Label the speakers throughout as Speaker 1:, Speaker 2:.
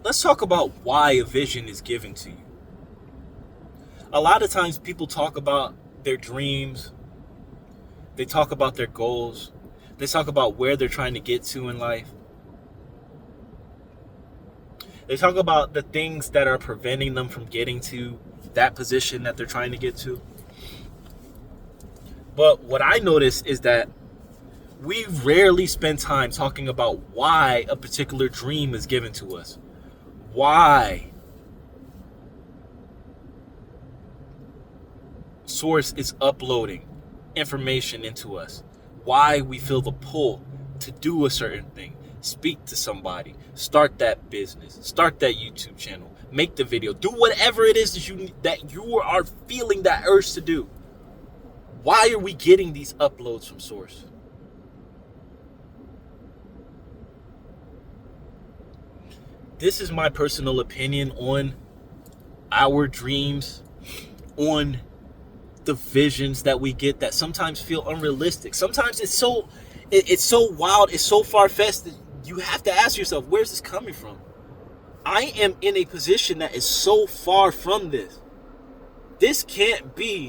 Speaker 1: let's talk about why a vision is given to you. A lot of times people talk about their dreams, they talk about their goals, they talk about where they're trying to get to in life. They talk about the things that are preventing them from getting to that position that they're trying to get to. But what I notice is that we rarely spend time talking about why a particular dream is given to us. Why Source is uploading information into us. Why we feel the pull to do a certain thing, speak to somebody, start that business, start that YouTube channel, make the video, do whatever it is that you are feeling that urge to do. Why are we getting these uploads from Source? This is my personal opinion on our dreams, on the visions that we get that sometimes feel unrealistic. Sometimes it's so wild, it's so far-fetched that you have to ask yourself, where's this coming from? I am in a position that is so far from this. This can't be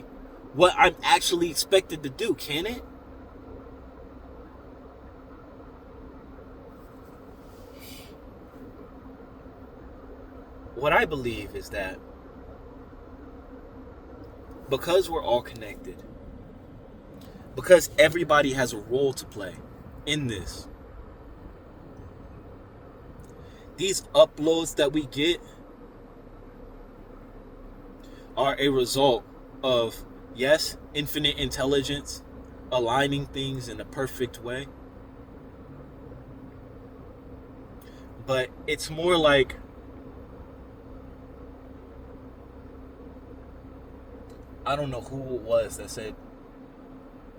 Speaker 1: what I'm actually expected to do, can it? What I believe is that because we're all connected, because everybody has a role to play in this, these uploads that we get are a result of, yes, infinite intelligence aligning things in a perfect way. But it's more like I don't know who it was that said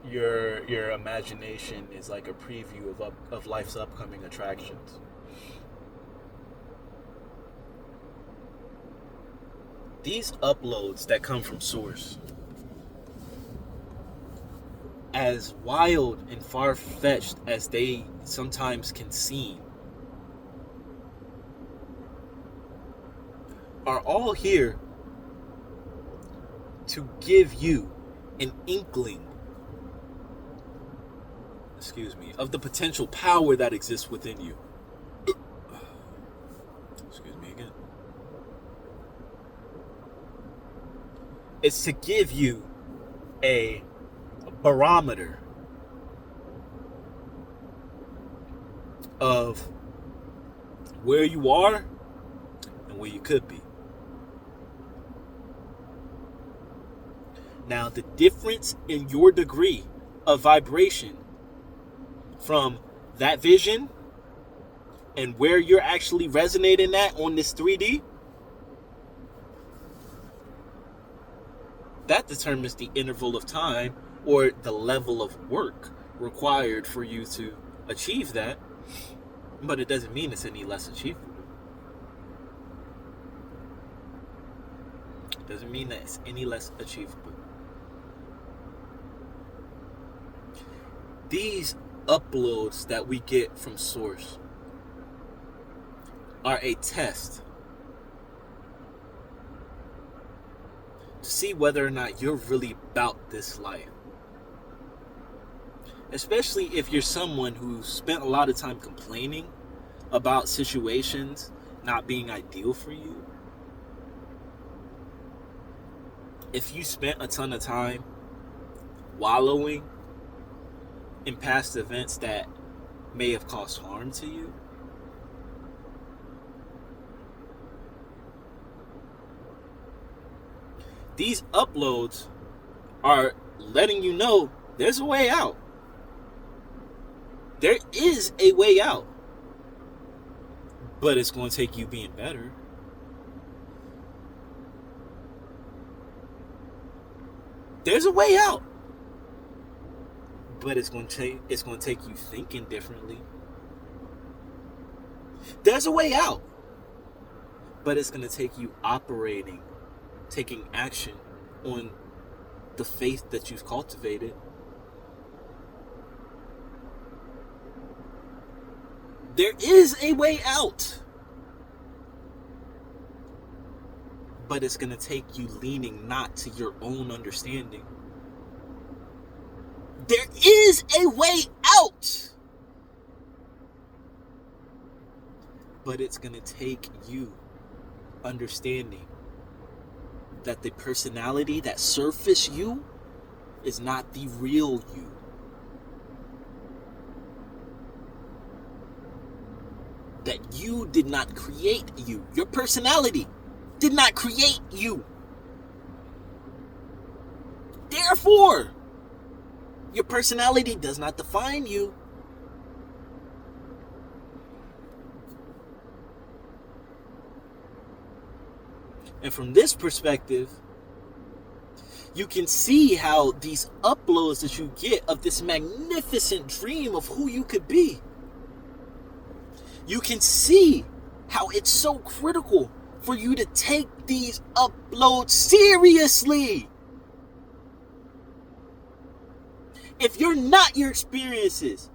Speaker 1: your imagination is like a preview of life's upcoming attractions. These uploads that come from Source, as wild and far-fetched as they sometimes can seem, are all here to give you an inkling, of the potential power that exists within you. Excuse me again. It's to give you a barometer of where you are and where you could be. Now, the difference in your degree of vibration from that vision and where you're actually resonating at on this 3D, that determines the interval of time or the level of work required for you to achieve that. But it doesn't mean it's any less achievable. It doesn't mean that it's any less achievable. These uploads that we get from Source are a test to see whether or not you're really about this life. Especially if you're someone who spent a lot of time complaining about situations not being ideal for you. If you spent a ton of time wallowing in past events that may have caused harm to you, these uploads are letting you know there's a way out. There is a way out. But it's going to take you being better. There's a way out. But it's going to take you thinking differently. There's a way out. But it's going to take you operating, taking action on the faith that you've cultivated. There is a way out. but it's going to take you leaning not to your own understanding. There is a way out, but it's going to take you understanding that the personality, that surface you, is not the real you. That you did not create you. Your personality did not create you. Therefore, your personality does not define you. And from this perspective, you can see how these uploads that you get of this magnificent dream of who you could be, you can see how it's so critical for you to take these uploads seriously. If you're not your experiences,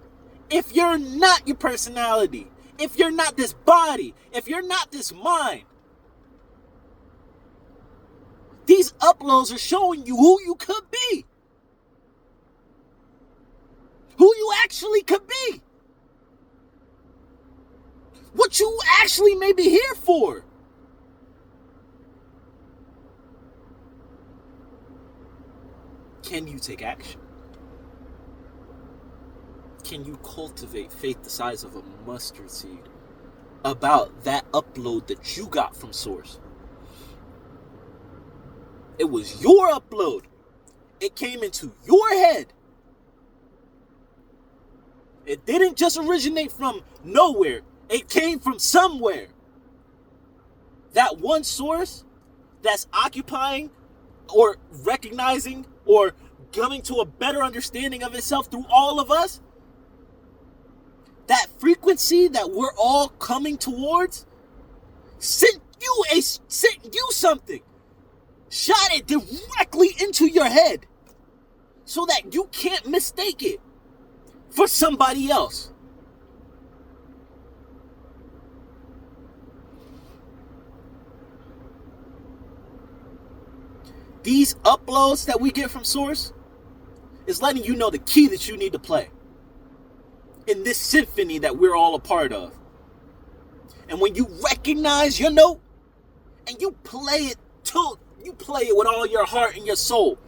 Speaker 1: if you're not your personality, if you're not this body, if you're not this mind, these uploads are showing you who you could be. Who you actually could be. What you actually may be here for. Can you take action? Can you cultivate faith the size of a mustard seed about that upload that you got from Source? It was your upload. It came into your head. It didn't just originate from nowhere. It came from somewhere. That one source that's occupying or recognizing or coming to a better understanding of itself through all of us, that frequency that we're all coming towards, sent you something. Shot it directly into your head so that you can't mistake it for somebody else. These uploads that we get from Source is letting you know the key that you need to play in this symphony that we're all a part of. And when you recognize your note and you play it with all your heart and your soul,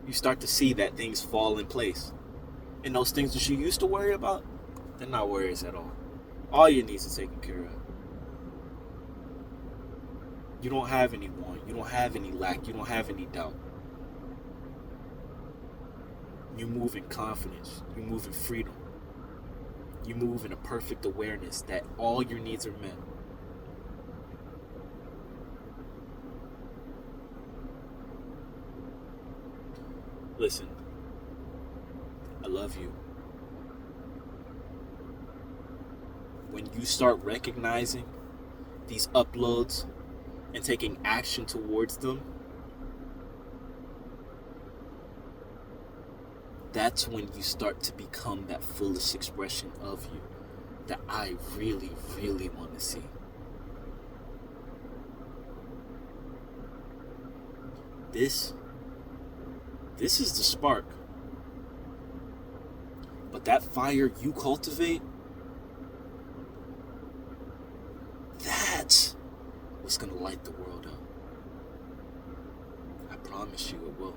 Speaker 1: you start to see that things fall in place. And those things that you used to worry about, they're not worries at all. All your needs are taken care of. You don't have any want. You don't have any lack. You don't have any doubt. You move in confidence. You move in freedom. You move in a perfect awareness that all your needs are met. Listen, I love you. When you start recognizing these uploads and taking action towards them, that's when you start to become that fullest expression of you that I really, really want to see. This is the spark. But that fire you cultivate, that's what's going to light the world up. I promise you it will.